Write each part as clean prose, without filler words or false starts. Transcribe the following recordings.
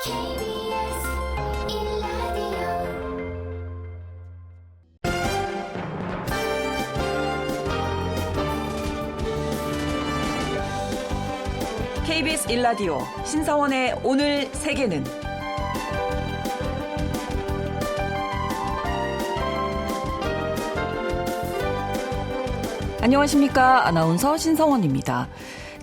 KBS 1라디오 KBS 1라디오 신성원의 오늘 세계는 안녕하십니까. 아나운서 신성원입니다.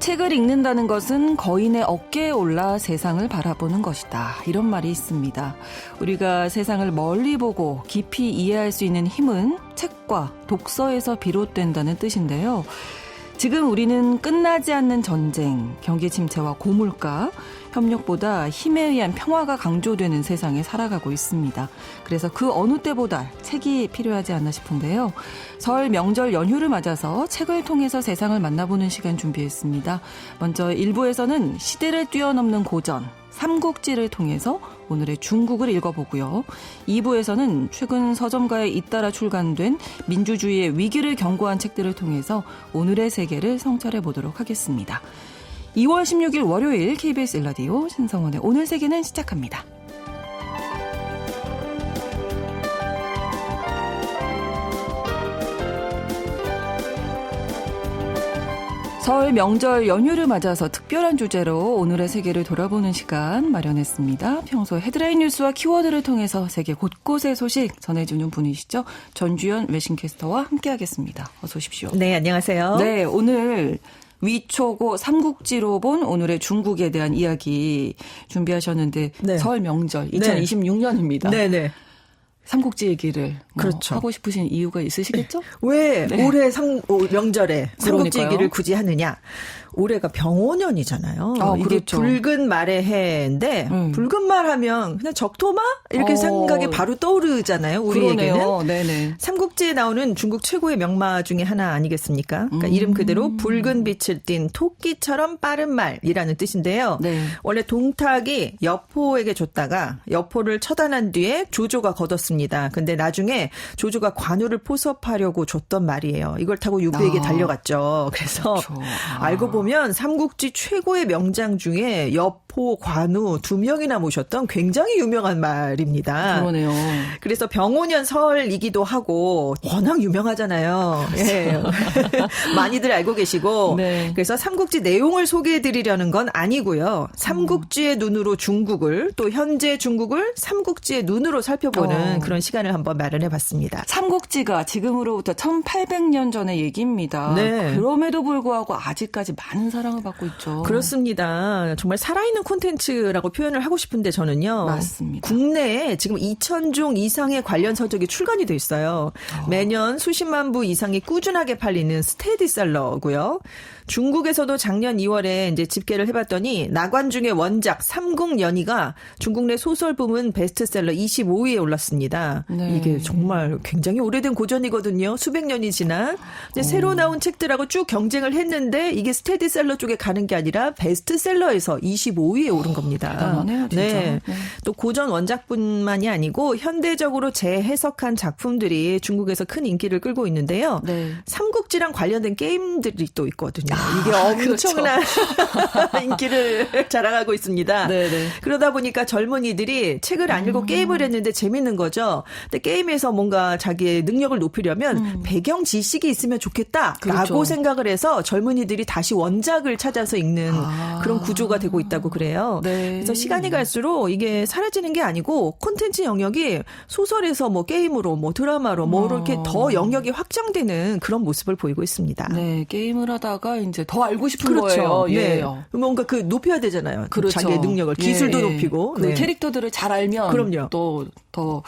책을 읽는다는 것은 거인의 어깨에 올라 세상을 바라보는 것이다. 이런 말이 있습니다. 우리가 세상을 멀리 보고 깊이 이해할 수 있는 힘은 책과 독서에서 비롯된다는 뜻인데요. 지금 우리는 끝나지 않는 전쟁, 경기 침체와 고물가, 협력보다 힘에 의한 평화가 강조되는 세상에 살아가고 있습니다. 그래서 그 어느 때보다 책이 필요하지 않나 싶은데요. 설 명절 연휴를 맞아서 책을 통해서 세상을 만나보는 시간 준비했습니다. 먼저 1부에서는 시대를 뛰어넘는 고전, 삼국지를 통해서 오늘의 중국을 읽어보고요. 2부에서는 최근 서점가에 잇따라 출간된 민주주의의 위기를 경고한 책들을 통해서 오늘의 세계를 성찰해보도록 하겠습니다. 2월 16일 월요일 KBS 1라디오 신성원의 오늘 세계는 시작합니다. 설 명절 연휴를 맞아서 특별한 주제로 오늘의 세계를 돌아보는 시간 마련했습니다. 평소 헤드라인 뉴스와 키워드를 통해서 세계 곳곳의 소식 전해주는 분이시죠. 전주현 외신캐스터와 함께하겠습니다. 어서 오십시오. 네, 안녕하세요. 네, 오늘 위초고 삼국지로 본 오늘의 중국에 대한 이야기 준비하셨는데 네. 설 명절 2026년입니다. 네네. 삼국지 얘기를 그렇죠. 하고 싶으신 이유가 있으시겠죠? 왜 네. 올해 명절에 삼국지 그러니까요. 얘기를 굳이 하느냐? 올해가 병오년이잖아요. 이게 그렇죠. 붉은 말의 해인데 붉은 말 하면 그냥 적토마? 이렇게 생각이 바로 떠오르잖아요. 우리에게는. 그러네요. 네네. 삼국지에 나오는 중국 최고의 명마 중에 하나 아니겠습니까? 그러니까 이름 그대로 붉은 빛을 띤 토끼처럼 빠른 말이라는 뜻인데요. 네. 원래 동탁이 여포에게 줬다가 여포를 처단한 뒤에 조조가 거뒀습니다. 근데 나중에 조조가 관우를 포섭하려고 줬던 말이에요. 이걸 타고 유비에게 달려갔죠. 그래서 그렇죠. 알고 보면 삼국지 최고의 명장 중에 여포, 관우 두 명이나 모셨던 굉장히 유명한 말입니다. 그러네요. 그래서 병오년 설이기도 하고 워낙 유명하잖아요. 예. 많이들 알고 계시고 네. 그래서 삼국지 내용을 소개해드리려는 건 아니고요. 삼국지의 눈으로 중국을 또 현재 중국을 삼국지의 눈으로 살펴보는 그런 시간을 한번 마련해봤습니다. 삼국지가 지금으로부터 1800년 전의 얘기입니다. 네. 그럼에도 불구하고 아직까지 많은 사랑을 받고 있죠. 그렇습니다. 정말 살아있는 콘텐츠라고 표현을 하고 싶은데 저는요. 맞습니다. 국내에 지금 2000종 이상의 관련 서적이 출간이 돼 있어요. 매년 수십만 부 이상이 꾸준하게 팔리는 스테디셀러고요. 중국에서도 작년 2월에 이제 집계를 해봤더니 나관중의 원작 삼국연의가 중국 내 소설 부문 베스트셀러 25위에 올랐습니다. 네. 이게 정말 굉장히 오래된 고전이거든요. 수백 년이 지난. 근데 새로 나온 책들하고 쭉 경쟁을 했는데 이게 스테디셀러 쪽에 가는 게 아니라 베스트셀러에서 25위에 오른 겁니다. 대단하네요, 진짜. 네. 또 고전 원작뿐만이 아니고 현대적으로 재해석한 작품들이 중국에서 큰 인기를 끌고 있는데요. 네. 삼국지랑 관련된 게임들이 또 있거든요. 이게 그렇죠. 엄청난 인기를 자랑하고 있습니다. 네네. 그러다 보니까 젊은이들이 책을 안 읽고 게임을 했는데 재밌는 거죠. 근데 게임에서 뭔가 자기의 능력을 높이려면 배경 지식이 있으면 좋겠다라고 그렇죠. 생각을 해서 젊은이들이 다시 원작을 찾아서 읽는 그런 구조가 되고 있다고 그래요. 네. 그래서 시간이 갈수록 이게 사라지는 게 아니고 콘텐츠 영역이 소설에서 뭐 게임으로 뭐 드라마로 뭐 이렇게 더 영역이 확장되는 그런 모습을 보이고 있습니다. 네, 게임을 하다가 이제 더 알고 싶은 그렇죠. 거예요. 예. 네. 뭔가 그 높여야 되잖아요. 그렇죠. 자기의 능력을 기술도 예. 높이고 그 네. 캐릭터들을 잘 알면 그럼요. 또 더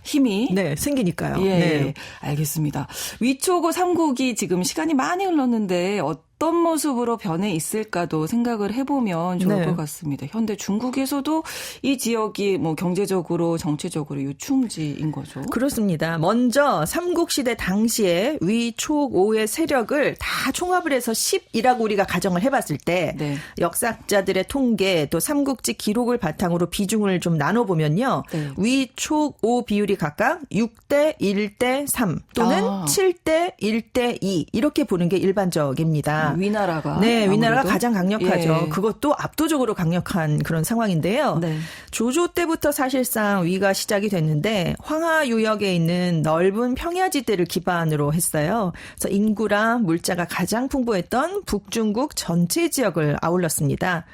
힘이 네, 생기니까요. 예, 네. 알겠습니다. 위초고 삼국이 지금 시간이 많이 흘렀는데 어떤 모습으로 변해 있을까도 생각을 해보면 좋을 네. 것 같습니다. 현대 중국에서도 이 지역이 뭐 경제적으로 정치적으로 요충지인 거죠. 그렇습니다. 먼저 삼국시대 당시에 위, 초, 오의 세력을 다 총합을 해서 10이라고 우리가 가정을 해봤을 때 네. 역사학자들의 통계 또 삼국지 기록을 바탕으로 비중을 좀 나눠보면요. 네. 위, 초, 오 비율이 각각 6대 1대 3 또는 7대 1대 2 이렇게 보는 게 일반적입니다. 있습니다. 위나라가. 네, 위나라가 아무래도. 가장 강력하죠. 예. 그것도 압도적으로 강력한 그런 상황인데요. 네. 조조 때부터 사실상 위가 시작이 됐는데 황하 유역에 있는 넓은 평야지대를 기반으로 했어요. 그래서 인구랑 물자가 가장 풍부했던 북중국 전체 지역을 아울렀습니다.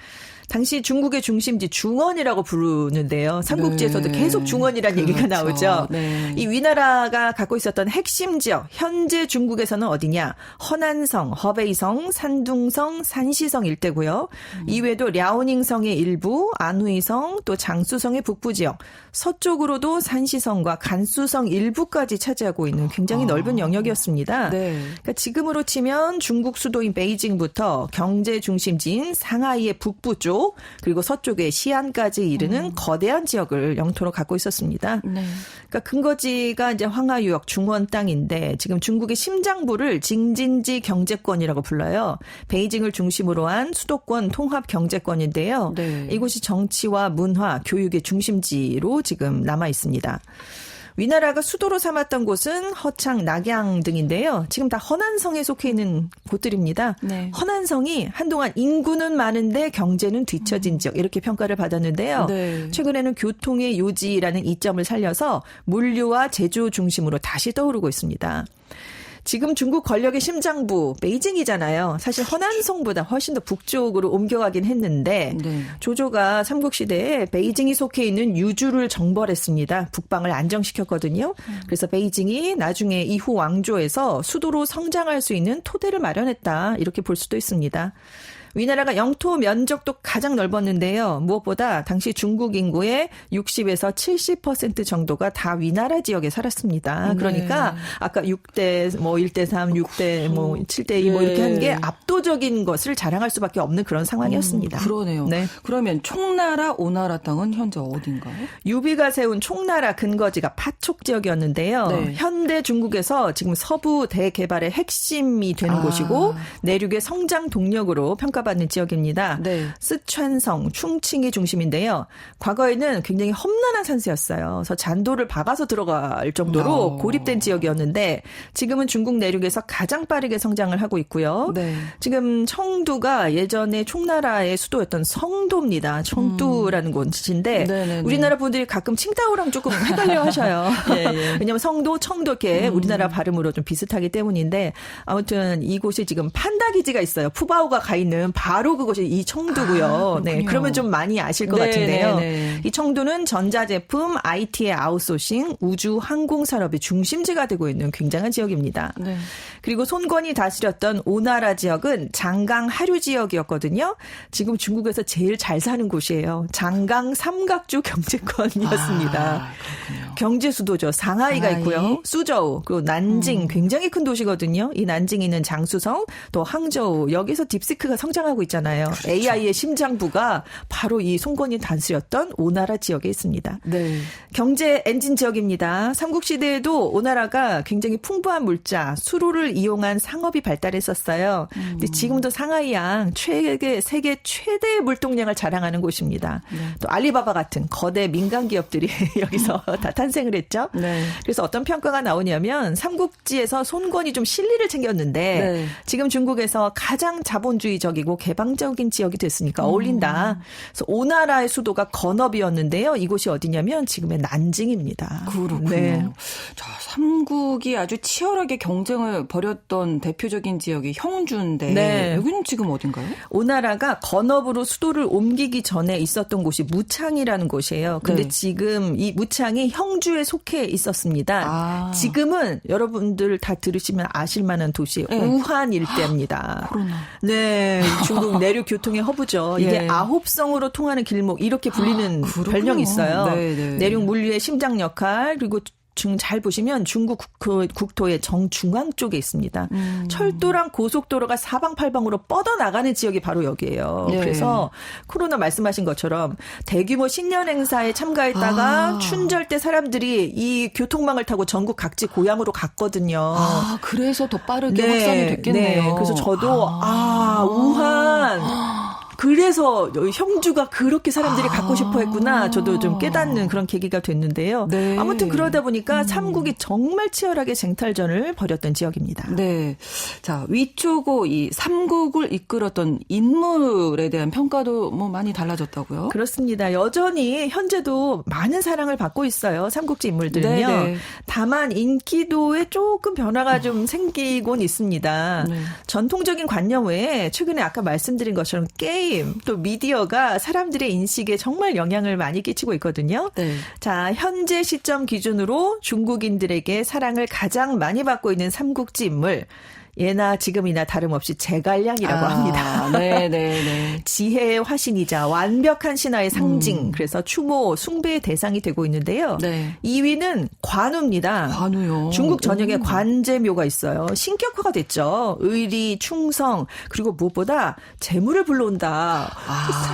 당시 중국의 중심지 중원이라고 부르는데요. 삼국지에서도 네. 계속 중원이라는 얘기가 그렇죠. 나오죠. 네. 이 위나라가 갖고 있었던 핵심 지역, 현재 중국에서는 어디냐? 허난성, 허베이성, 산둥성, 산시성 일대고요. 이외에도 랴오닝성의 일부, 안후이성, 또 장수성의 북부 지역, 서쪽으로도 산시성과 간수성 일부까지 차지하고 있는 굉장히 넓은 영역이었습니다. 네. 그러니까 지금으로 치면 중국 수도인 베이징부터 경제 중심지인 상하이의 북부 쪽 그리고 서쪽의 시안까지 이르는 거대한 지역을 영토로 갖고 있었습니다. 네. 그러니까 근거지가 이제 황하유역 중원 땅인데 지금 중국의 심장부를 징진지 경제권이라고 불러요. 베이징을 중심으로 한 수도권 통합 경제권인데요. 네. 이곳이 정치와 문화, 교육의 중심지로 지금 남아 있습니다. 위나라가 수도로 삼았던 곳은 허창, 낙양 등인데요. 지금 다 허난성에 속해 있는 곳들입니다. 네. 허난성이 한동안 인구는 많은데 경제는 뒤처진 지역 이렇게 평가를 받았는데요. 네. 최근에는 교통의 요지라는 이점을 살려서 물류와 제조 중심으로 다시 떠오르고 있습니다. 지금 중국 권력의 심장부 베이징이잖아요. 사실 허난성보다 훨씬 더 북쪽으로 옮겨가긴 했는데 네. 조조가 삼국시대에 베이징이 속해 있는 유주를 정벌했습니다. 북방을 안정시켰거든요. 그래서 베이징이 나중에 이후 왕조에서 수도로 성장할 수 있는 토대를 마련했다. 이렇게 볼 수도 있습니다. 위나라가 영토 면적도 가장 넓었는데요. 무엇보다 당시 중국 인구의 60에서 70% 정도가 다 위나라 지역에 살았습니다. 그러니까 네. 아까 6대 뭐 1대 3, 6대 뭐 7대 2 뭐 이렇게 한 게 압도적인 것을 자랑할 수밖에 없는 그런 상황이었습니다. 그러네요. 네. 그러면 총나라, 오나라 땅은 현재 어딘가요? 유비가 세운 총나라 근거지가 파촉 지역이었는데요. 네. 현대 중국에서 지금 서부 대개발의 핵심이 되는 곳이고 내륙의 성장 동력으로 평가받는 지역입니다. 네. 쓰촨성, 충칭이 중심인데요. 과거에는 굉장히 험난한 산세였어요. 그래서 잔도를 박아서 들어갈 정도로 고립된 지역이었는데 지금은 중국 내륙에서 가장 빠르게 성장을 하고 있고요. 네. 지금 청두가 예전에 총나라의 수도였던 성도입니다. 청두라는 곳인데 네네네. 우리나라 분들이 가끔 칭다오랑 조금 헷갈려 하셔요. 예, 예. 왜냐하면 성도, 청도 이렇게 우리나라 발음으로 좀 비슷하기 때문인데 아무튼 이곳에 지금 판다 기지가 있어요. 푸바오가 가 있는 바로 그곳이 이 청두고요. 네, 그러면 좀 많이 아실 것 같은데요. 네네네. 이 청두는 전자제품, IT의 아웃소싱, 우주 항공 산업의 중심지가 되고 있는 굉장한 지역입니다. 네. 그리고 손권이 다스렸던 오나라 지역은 장강 하류 지역이었거든요. 지금 중국에서 제일 잘 사는 곳이에요. 장강 삼각주 경제권이었습니다. 그렇군요. 경제 수도죠. 상하이가 상하이. 있고요. 수저우, 그리고 난징 굉장히 큰 도시거든요. 이 난징에 있는 장수성, 또 항저우 여기서 딥시크가 성장하고 있잖아요. 그렇죠. AI의 심장부가 바로 이 손권이 다스렸던 오나라 지역에 있습니다. 네. 경제 엔진 지역입니다. 삼국시대에도 오나라가 굉장히 풍부한 물자, 수로를 이용한 상업이 발달했었어요. 근데 지금도 상하이양 세계 최대의 물동량을 자랑하는 곳입니다. 또 알리바바 같은 거대 민간 기업들이 여기서 다 탄생을 했죠. 네. 그래서 어떤 평가가 나오냐면 삼국지에서 손권이 좀 실리를 챙겼는데 네. 지금 중국에서 가장 자본주의적이고 개방적인 지역이 됐으니까 어울린다. 그래서 오나라의 수도가 건업이었는데요. 이곳이 어디냐면 지금의 난징입니다. 그렇군요. 네. 자, 삼국이 아주 치열하게 경쟁을 벌였던 대표적인 지역이 형주인데 네. 여기는 지금 어딘가요? 오나라가 건업으로 수도를 옮기기 전에 있었던 곳이 무창이라는 곳이에요. 근데 네. 지금 이 무창이 형주에 속해 있었습니다. 아. 지금은 여러분들 다 들으시면 아실 만한 도시 네. 우한 일대입니다. 코로나. 네, 중국 내륙 교통의 허브죠. 이게 예. 9성으로 통하는 길목 이렇게 불리는 그렇군요. 별명이 있어요. 네, 네. 내륙 물류의 심장 역할 그리고 잘 보시면 중국 국토의 정중앙 쪽에 있습니다. 철도랑 고속도로가 사방팔방으로 뻗어나가는 지역이 바로 여기예요. 네. 그래서 코로나 말씀하신 것처럼 대규모 신년 행사에 참가했다가 춘절 때 사람들이 이 교통망을 타고 전국 각지 고향으로 갔거든요. 아, 그래서 더 빠르게 확산이 됐겠네요. 네. 그래서 저도 우한 그래서 형주가 그렇게 사람들이 갖고 싶어 했구나. 저도 좀 깨닫는 그런 계기가 됐는데요. 네. 아무튼 그러다 보니까 삼국이 정말 치열하게 쟁탈전을 벌였던 지역입니다. 네. 자, 위초고 이 삼국을 이끌었던 인물에 대한 평가도 뭐 많이 달라졌다고요? 그렇습니다. 여전히 현재도 많은 사랑을 받고 있어요. 삼국지 인물들은요. 네네. 다만 인기도에 조금 변화가 좀 생기곤 있습니다. 네. 전통적인 관념 외에 최근에 아까 말씀드린 것처럼 게임 또 미디어가 사람들의 인식에 정말 영향을 많이 끼치고 있거든요. 네. 자, 현재 시점 기준으로 중국인들에게 사랑을 가장 많이 받고 있는 삼국지 인물. 예나 지금이나 다름없이 제갈량이라고 합니다. 네네네. 지혜의 화신이자 완벽한 신화의 상징. 그래서 추모, 숭배의 대상이 되고 있는데요. 네. 2위는 관우입니다. 관우요. 중국 전역에 관제묘가 있어요. 신격화가 됐죠. 의리, 충성, 그리고 무엇보다 재물을 불러온다.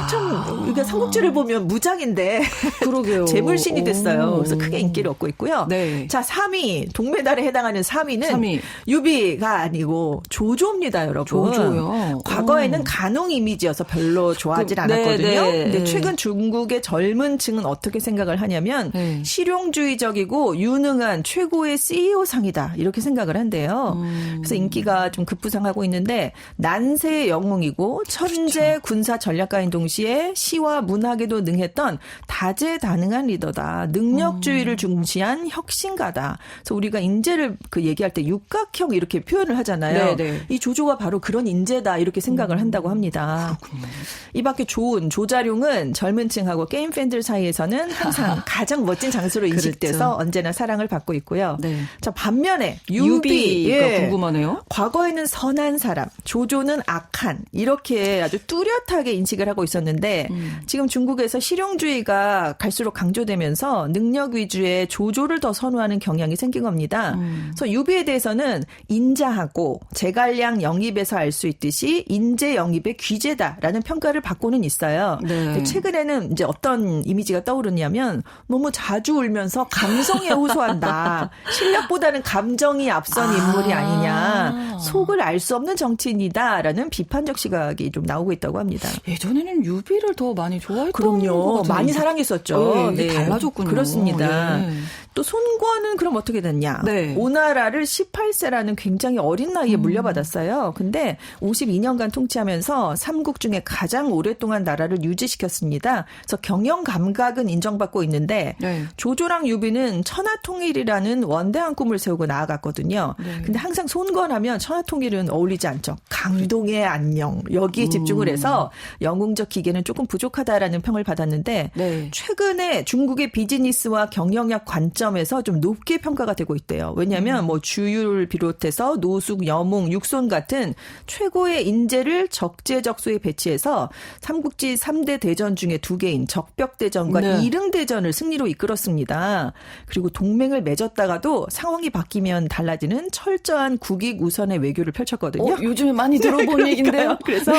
참, 우리가 삼국지를 보면 무장인데. 그러게요. 재물신이 됐어요. 그래서 크게 인기를 얻고 있고요. 네. 자, 3위, 동메달에 해당하는 3위는 3위. 유비가 아니고 조조입니다, 여러분. 조조요. 과거에는 간웅 이미지여서 별로 좋아하지 않았거든요. 네. 근데 최근 중국의 젊은 층은 어떻게 생각을 하냐면 네. 실용주의적이고 유능한 최고의 CEO상이다. 이렇게 생각을 한대요. 그래서 인기가 좀 급부상하고 있는데 난세의 영웅이고 천재 그렇죠. 군사 전략가인 동시에 시와 문학에도 능했던 다재다능한 리더다. 능력주의를 중시한 혁신가다. 그래서 우리가 인재를 그 얘기할 때 육각형 이렇게 표현을 하잖아요. 네네. 이 조조가 바로 그런 인재다 이렇게 생각을 한다고 합니다. 그렇군요. 이 밖에 조자룡은 젊은 층하고 게임 팬들 사이에서는 항상 가장 멋진 장수로 인식돼서 그렇죠. 언제나 사랑을 받고 있고요. 네. 자, 반면에 유비가 궁금하네요. 과거에는 선한 사람, 조조는 악한 이렇게 아주 뚜렷하게 인식을 하고 있었는데 지금 중국에서 실용주의가 갈수록 강조되면서 능력 위주의 조조를 더 선호하는 경향이 생긴 겁니다. 그래서 유비에 대해서는 인자하고 제갈량 영입에서 알 수 있듯이 인재 영입의 귀재다라는 평가를 받고는 있어요. 네. 근데 최근에는 이제 어떤 이미지가 떠오르냐면 너무 자주 울면서 감성에 호소한다. 실력보다는 감정이 앞선 인물이 아니냐. 속을 알 수 없는 정치인이다라는 비판적 시각이 좀 나오고 있다고 합니다. 예전에는 유비를 더 많이 좋아했던 것 그럼요. 같아요. 많이 사랑했었죠. 네, 달라졌군요. 그렇습니다. 네. 또 손권은 그럼 어떻게 됐냐. 네. 오나라를 18세라는 굉장히 어린 나이에 물려받았어요. 근데 52년간 통치하면서 삼국 중에 가장 오랫동안 나라를 유지시켰습니다. 그래서 경영 감각은 인정받고 있는데 네. 조조랑 유비는 천하통일이라는 원대한 꿈을 세우고 나아갔거든요. 네. 근데 항상 손권하면 천하통일은 어울리지 않죠. 강동의 안녕 여기에 집중을 해서 영웅적 기계는 조금 부족하다라는 평을 받았는데 네. 최근에 중국의 비즈니스와 경영력 관점에서 좀 높게 평가가 되고 있대요. 왜냐하면 뭐 주율 비롯해서 노숙, 여몽, 육손 같은 최고의 인재를 적재적소에 배치해서 삼국지 3대 대전 중에 2개인 적벽대전과 네. 이릉대전을 승리로 이끌었습니다. 그리고 동맹을 맺었다가도 상황이 바뀌면 달라지는 철저한 국익 우선의 외교를 펼쳤거든요. 요즘에 많이 들어본 얘기인데요. 그래서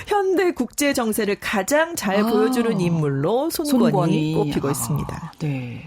현대 국제 정세를 가장 잘 보여주는 인물로 손권이 꼽히고 있습니다. 네.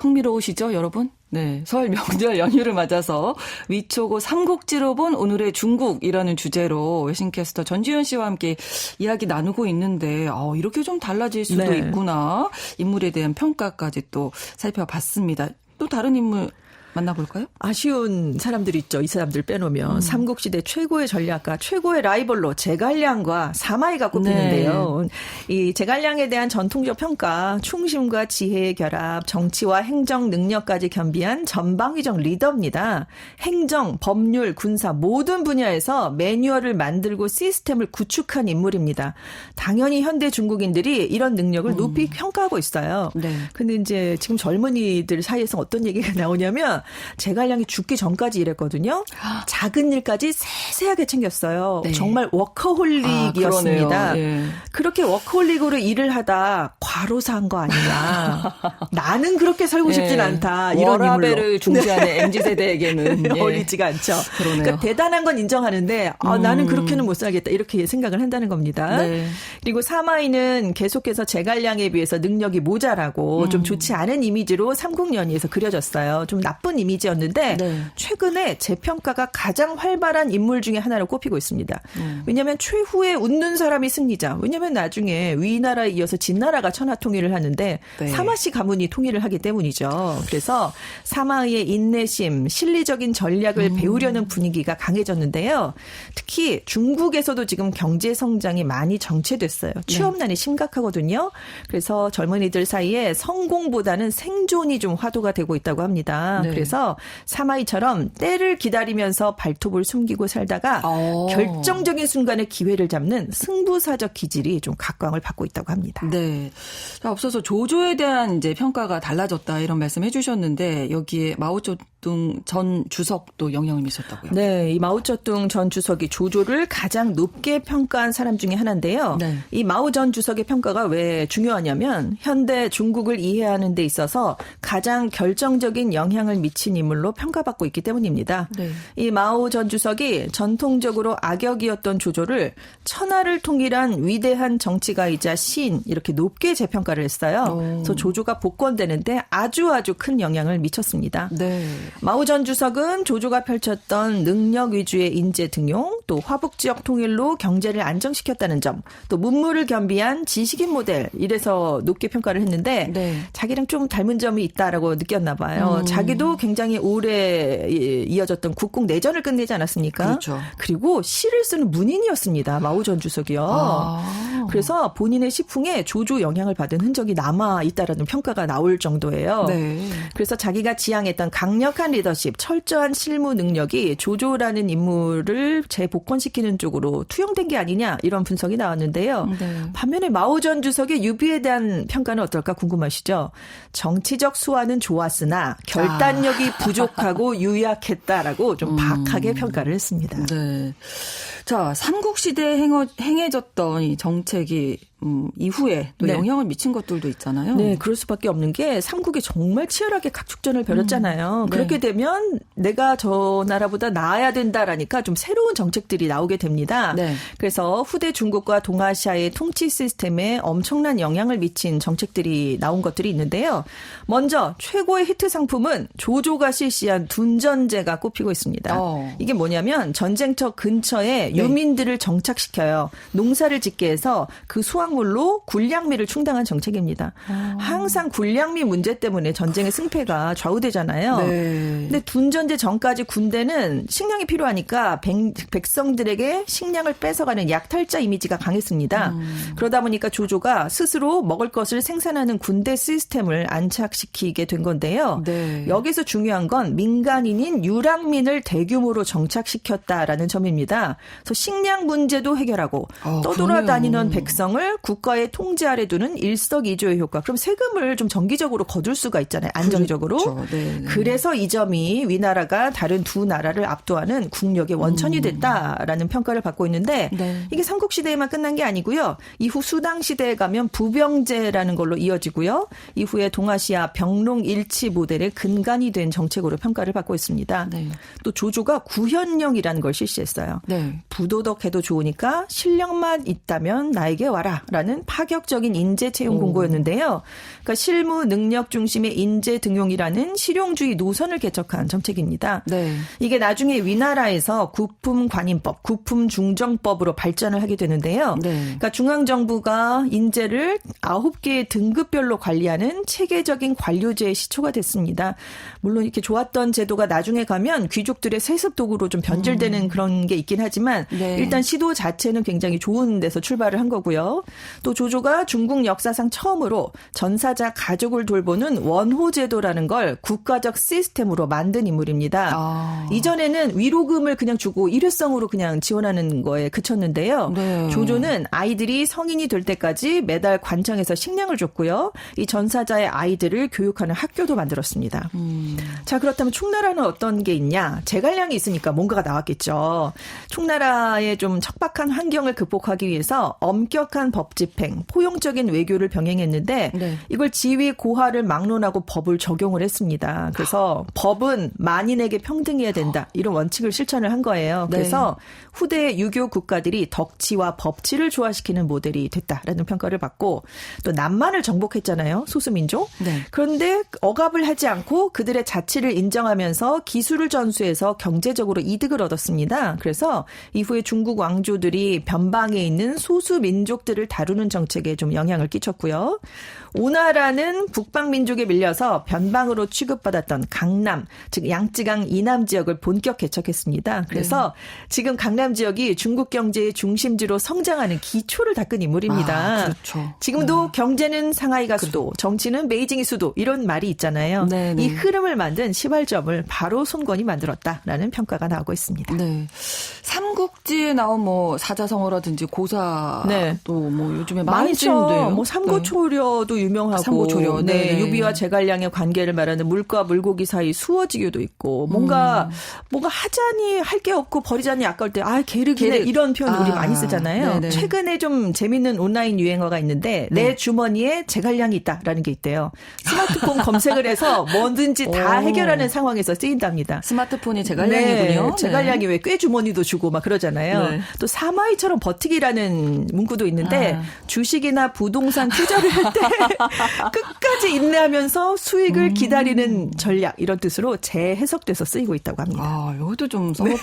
흥미로우시죠, 여러분? 네. 설 명절 연휴를 맞아서 위초고 삼국지로 본 오늘의 중국이라는 주제로 외신캐스터 전지현 씨와 함께 이야기 나누고 있는데, 이렇게 좀 달라질 수도 네. 있구나. 인물에 대한 평가까지 또 살펴봤습니다. 또 다른 인물 만나볼까요? 아쉬운 사람들이 있죠. 이 사람들 빼놓으면 삼국시대 최고의 전략가, 최고의 라이벌로 제갈량과 사마이가 꼽히는데요. 네. 이 제갈량에 대한 전통적 평가, 충심과 지혜의 결합, 정치와 행정 능력까지 겸비한 전방위적 리더입니다. 행정, 법률, 군사 모든 분야에서 매뉴얼을 만들고 시스템을 구축한 인물입니다. 당연히 현대 중국인들이 이런 능력을 높이 평가하고 있어요. 네. 근데 이제 지금 젊은이들 사이에서 어떤 얘기가 나오냐면 제갈량이 죽기 전까지 일했거든요. 작은 일까지 세세하게 챙겼어요. 네. 정말 워커홀릭이었습니다. 예. 그렇게 워커홀릭으로 일을 하다 과로사한 거 아니냐. 나는 그렇게 살고 싶진 않다. 이런 워라벨을 인물로. 중시하는 MZ세대에게는 어울리지가 않죠. 그러네요. 그러니까 대단한 건 인정하는데 나는 그렇게는 못 살겠다. 이렇게 생각을 한다는 겁니다. 네. 그리고 사마이는 계속해서 제갈량에 비해서 능력이 모자라고 좀 좋지 않은 이미지로 삼국연의에서 그려졌어요. 좀 나쁜 나쁜 이미지였는데 네. 최근에 재평가가 가장 활발한 인물 중에 하나로 꼽히고 있습니다. 왜냐하면 최후에 웃는 사람이 승리자. 왜냐하면 나중에 위나라에 이어서 진나라가 천하통일을 하는데 네. 사마씨 가문이 통일을 하기 때문이죠. 그래서 사마의 인내심, 실리적인 전략을 배우려는 분위기가 강해졌는데요. 특히 중국에서도 지금 경제 성장이 많이 정체됐어요. 취업난이 심각하거든요. 그래서 젊은이들 사이에 성공보다는 생존이 좀 화두가 되고 있다고 합니다. 네. 그래서 사마이처럼 때를 기다리면서 발톱을 숨기고 살다가 결정적인 순간에 기회를 잡는 승부사적 기질이 좀 각광을 받고 있다고 합니다. 네. 자, 앞서서 조조에 대한 이제 평가가 달라졌다 이런 말씀 해주셨는데 여기에 마오쩌둥 전 주석도 영향을 미쳤다고요? 네, 이 마오쩌둥 전 주석이 조조를 가장 높게 평가한 사람 중에 하나인데요. 네. 이 마오 전 주석의 평가가 왜 중요하냐면 현대 중국을 이해하는 데 있어서 가장 결정적인 영향을 미친 인물로 평가받고 있기 때문입니다. 네. 이 마오 전 주석이 전통적으로 악역이었던 조조를 천하를 통일한 위대한 정치가이자 시인 이렇게 높게 재평가를 했어요. 그래서 조조가 복권되는데 아주 큰 영향을 미쳤습니다. 네. 마오 전 주석은 조조가 펼쳤던 능력 위주의 인재 등용, 또 화북 지역 통일로 경제를 안정시켰다는 점, 또 문물을 겸비한 지식인 모델 이래서 높게 평가를 했는데 네. 자기랑 좀 닮은 점이 있다라고 느꼈나 봐요. 자기도 굉장히 오래 이어졌던 국공 내전을 끝내지 않았습니까? 그렇죠. 그리고 시를 쓰는 문인이었습니다. 마오 전 주석이요. 그래서 본인의 시풍에 조조 영향을 받은 흔적이 남아 있다라는 평가가 나올 정도예요. 네. 그래서 자기가 지향했던 강력한 리더십, 철저한 실무 능력이 조조라는 인물을 재복권시키는 쪽으로 투영된 게 아니냐 이런 분석이 나왔는데요. 네. 반면에 마오 전 주석의 유비에 대한 평가는 어떨까 궁금하시죠? 정치적 수완은 좋았으나 결단력이 부족하고 유약했다라고 좀 박하게 평가를 했습니다. 네. 자, 삼국시대에 행해졌던 이 정책이 이후에 또 네. 영향을 미친 것들도 있잖아요. 네, 그럴 수밖에 없는 게 삼국이 정말 치열하게 각축전을 벌였잖아요. 네. 그렇게 되면 내가 저 나라보다 나아야 된다라니까 좀 새로운 정책들이 나오게 됩니다. 네. 그래서 후대 중국과 동아시아의 통치 시스템에 엄청난 영향을 미친 정책들이 나온 것들이 있는데요. 먼저 최고의 히트 상품은 조조가 실시한 둔전제가 꼽히고 있습니다. 이게 뭐냐면 전쟁터 근처에 유민들을 정착시켜요. 농사를 짓게 해서 그 수확물로 군량미를 충당한 정책입니다. 항상 군량미 문제 때문에 전쟁의 승패가 좌우되잖아요. 네. 근데 둔전제 전까지 군대는 식량이 필요하니까 백성들에게 식량을 뺏어가는 약탈자 이미지가 강했습니다. 그러다 보니까 조조가 스스로 먹을 것을 생산하는 군대 시스템을 안착시키게 된 건데요. 네. 여기서 중요한 건 민간인인 유랑민을 대규모로 정착시켰다라는 점입니다. 그래서 식량 문제도 해결하고 떠돌아다니는 백성을 국가의 통제 아래 두는 일석이조의 효과. 그럼 세금을 좀 정기적으로 거둘 수가 있잖아요. 안정적으로. 그렇죠. 네, 네. 그래서 이 점이 위나라가 다른 두 나라를 압도하는 국력의 원천이 됐다라는 평가를 받고 있는데 네. 이게 삼국시대에만 끝난 게 아니고요. 이후 수당시대에 가면 부병제라는 걸로 이어지고요. 이후에 동아시아 병롱일치 모델의 근간이 된 정책으로 평가를 받고 있습니다. 네. 또 조조가 구현령이라는 걸 실시했어요. 네. 부도덕해도 좋으니까 실력만 있다면 나에게 와라라는 파격적인 인재 채용 공고였는데요. 그러니까 실무 능력 중심의 인재 등용이라는 실용주의 노선을 개척한 정책입니다. 네. 이게 나중에 위나라에서 구품관인법, 구품중정법으로 발전을 하게 되는데요. 네. 그러니까 중앙정부가 인재를 9개의 등급별로 관리하는 체계적인 관료제의 시초가 됐습니다. 물론 이렇게 좋았던 제도가 나중에 가면 귀족들의 세습 도구로 좀 변질되는 그런 게 있긴 하지만 네. 일단 시도 자체는 굉장히 좋은 데서 출발을 한 거고요. 또 조조가 중국 역사상 처음으로 전사자 가족을 돌보는 원호제도라는 걸 국가적 시스템으로 만든 인물입니다. 이전에는 위로금을 그냥 주고 일회성으로 그냥 지원하는 거에 그쳤는데요. 네. 조조는 아이들이 성인이 될 때까지 매달 관청에서 식량을 줬고요. 이 전사자의 아이들을 교육하는 학교도 만들었습니다. 자, 그렇다면 충나라는 어떤 게 있냐? 제갈량이 있으니까 뭔가가 나왔겠죠. 충나라의 좀 척박한 환경을 극복하기 위해서 엄격한 법 법집행, 포용적인 외교를 병행했는데 네. 이걸 지위 고하를 막론하고 법을 적용을 했습니다. 그래서 법은 만인에게 평등해야 된다. 이런 원칙을 실천을 한 거예요. 그래서 후대 유교 국가들이 덕치와 법치를 조화시키는 모델이 됐다라는 평가를 받고 또 남만을 정복했잖아요. 소수민족. 네. 그런데 억압을 하지 않고 그들의 자치를 인정하면서 기술을 전수해서 경제적으로 이득을 얻었습니다. 그래서 이후에 중국 왕조들이 변방에 있는 소수 민족들을 다루는 정책에 좀 영향을 끼쳤고요. 오나라는 북방 민족에 밀려서 변방으로 취급받았던 강남, 즉 양쯔강 이남 지역을 본격 개척했습니다. 그래서 지금 강남 지역이 중국 경제의 중심지로 성장하는 기초를 닦은 인물입니다. 그렇죠. 지금도 경제는 상하이가 수도, 정치는 베이징이 수도 이런 말이 있잖아요. 네네. 이 흐름을 만든 시발점을 바로 손권이 만들었다라는 평가가 나오고 있습니다. 네. 삼국지에 나온 뭐 사자성어라든지 고사 네. 또 뭐 요즘에 많이 많죠. 쓰는데요. 뭐 삼고초려도 유명하고, 삼고초려. 네. 유비와 제갈량의 관계를 말하는 물과 물고기 사이 수어지교도 있고, 뭔가 하자니 할 게 없고 버리자니 아까울 때, 게르기네 이런 표현 우리 많이 쓰잖아요. 네네. 최근에 좀 재밌는 온라인 유행어가 있는데 내 주머니에 제갈량이 있다라는 게 있대요. 스마트폰 검색을 해서 뭐든지 다 해결하는 상황에서 쓰인답니다. 스마트폰이 제갈량이군요. 네, 제갈량이 왜 꾀주머니도 주고 막 그러잖아요. 네. 또 사마이처럼 버티기라는 문구도 있는데 주식이나 부동산 투자를 할 때 끝까지 인내하면서 수익을 기다리는 전략 이런 뜻으로 재해석돼서 쓰이고 있다고 합니다. 이것도 좀 써보면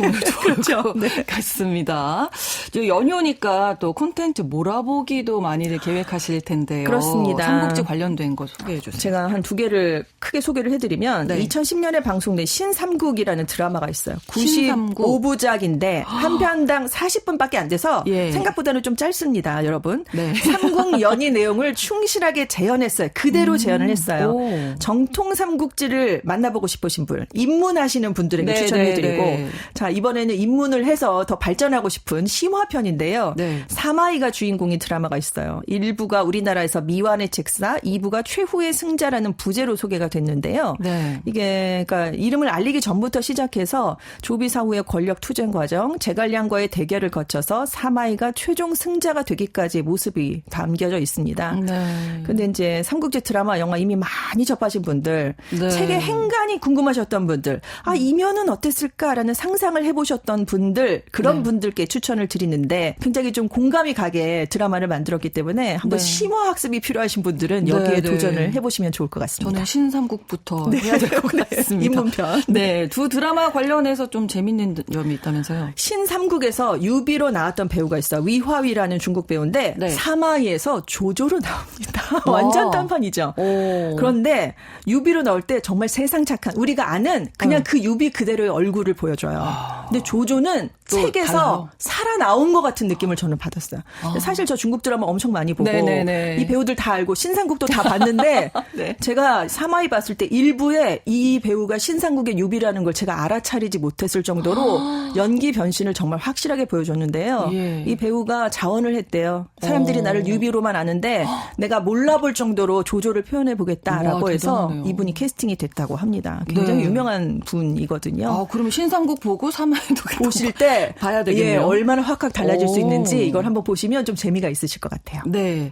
좋을 것 같습니다. 연휴니까 또 콘텐츠 몰아보기도 많이들 계획하실 텐데요. 그렇습니다. 삼국지 관련된 거 소개해 주세요. 제가 한 두 개를 크게 소개를 해드리면 네. 2010년에 방송된 신삼국이라는 드라마가 있어요. 신삼국. 95부작인데 한 편당 40분밖에 안 돼서 예. 생각보다는 좀 짧습니다. 여러분. 네. 삼국 연의 내용을 충실하게 재현했어요. 그대로 재현을 했어요. 오. 정통 삼국지를 만나보고 싶으신 분, 입문하시는 분들에게 네, 추천해드리고 네, 네. 자 이번에는 입문을 해서 더 발전하고 싶은 심화편인데요. 네. 사마이가 주인공인 드라마가 있어요. 1부가 우리나라에서 미완의 책사, 2부가 최후의 승자라는 부제로 소개가 됐는데요. 네. 이게 그러니까 이름을 알리기 전부터 시작해서 조비 사후의 권력 투쟁 과정, 제갈량과의 대결을 거쳐서 사마이가 최종 승자가 되기까지의 모습이 담겨져 있습니다. 네. 근데 이제 삼국지 드라마, 영화 이미 많이 접하신 분들, 네. 책의 행간이 궁금하셨던 분들, 이면은 어땠을까라는 상상을 해보셨던 분들, 그런 네. 분들께 추천을 드리는데 굉장히 좀 공감이 가게 드라마를 만들었기 때문에 한번 네. 심화 학습이 필요하신 분들은 여기에 네, 네. 도전을 해보시면 좋을 것 같습니다. 저는 신삼국부터 해야 될 것 같습니다. 입문편. 네, 두 드라마 관련해서 좀 재밌는 점이 있다면서요. 신삼국에서 유비로 나왔던 배우가 있어요. 위화위라는 중국 배우인데 네. 사마이에서 조조로 나옵니다. 완전 딴판이죠. 오. 그런데 유비로 나올 때 정말 세상 착한 우리가 아는 그냥 그 유비 그대로의 얼굴을 보여줘요. 근데 조조는 또 책에서 달라요? 살아나온 것 같은 느낌을 저는 받았어요. 사실 저 중국 드라마 엄청 많이 보고 네네네. 이 배우들 다 알고 신삼국도 다 봤는데 네. 제가 사마이 봤을 때 일부에 이 배우가 신삼국의 유비라는 걸 제가 알아차리지 못했을 정도로 연기 변신을 정말 확실하게 보여줬는데요. 예. 이 배우가 자언을 했대요. 사람들이 나를 유비로만 아는데 내가 몰라볼 정도로 조조를 표현해보겠다라고 와, 해서 대단하네요. 이분이 캐스팅이 됐다고 합니다. 굉장히 네. 유명한 분이거든요. 그럼 신삼국 보고 사마이도 보실 때 봐야 되겠네요. 얼마나 확확 달라질 수 오. 있는지 이걸 한번 보시면 좀 재미가 있으실 것 같아요. 네.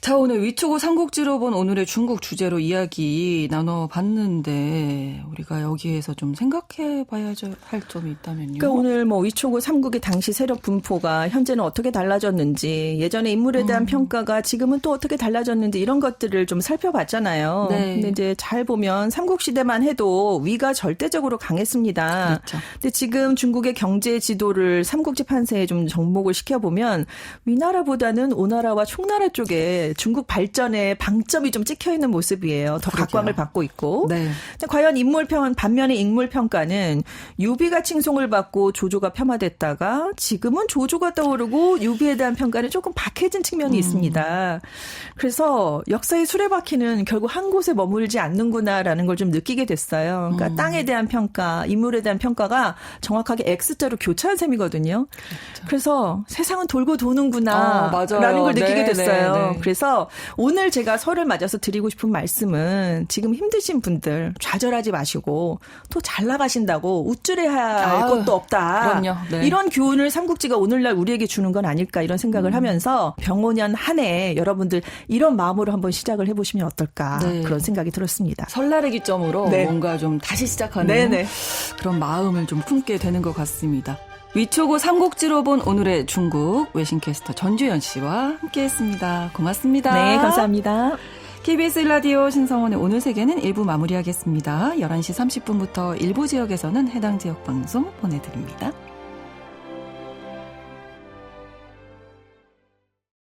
자, 오늘 위초고 삼국지로 본 오늘의 중국 주제로 이야기 나눠봤는데 우리가 여기에서 좀 생각해 봐야 할 점이 있다면요. 그러니까 오늘 위초고 삼국의 당시 세력 분포가 현재는 어떻게 달라졌는지 예전에 인물에 대한 평가가 지금은 또 어떻게 달라졌는지 이런 것들을 좀 살펴봤잖아요. 네. 근데 이제 잘 보면 삼국시대만 해도 위가 절대적으로 강했습니다. 그렇죠. 근데 지금 중국의 경제 지도를 삼국지 판세에 좀 접목을 시켜보면 위나라보다는 오나라와 총나라 쪽에 중국 발전에 방점이 좀 찍혀 있는 모습이에요. 더 그러게요. 각광을 받고 있고. 네. 근데 과연 반면에 인물평가는 유비가 칭송을 받고 조조가 폄하됐다가 지금은 조조가 떠오르고 유비에 대한 평가는 조금 박해진 측면이 있습니다. 그래서 역사의 수레바퀴는 결국 한 곳에 머물지 않는구나라는 걸 좀 느끼게 됐어요. 그러니까 땅에 대한 평가, 인물에 대한 평가가 정확하게 정확하게 X자로 교차한 셈이거든요. 그래서 세상은 돌고 도는구나 맞아요. 라는 걸 느끼게 네, 됐어요. 네, 네. 그래서 오늘 제가 설을 맞아서 드리고 싶은 말씀은 지금 힘드신 분들 좌절하지 마시고 또 잘 나가신다고 우쭐해야 할 것도 없다. 그럼요. 네. 이런 교훈을 삼국지가 오늘날 우리에게 주는 건 아닐까 이런 생각을 하면서 병오년 한 해 여러분들 이런 마음으로 한번 시작을 해보시면 어떨까 네. 그런 생각이 들었습니다. 설날의 기점으로 네. 뭔가 좀 다시 시작하는 네네. 그런 마음을 좀 품게 되는 것 같습니다. 위초고 삼국지로 본 오늘의 중국 외신캐스터 전주현 씨와 함께했습니다. 고맙습니다. 네, 감사합니다. KBS 라디오 신성원의 오늘 세계는 1부 마무리하겠습니다. 11시 30분부터 일부 지역에서는 해당 지역 방송 보내드립니다.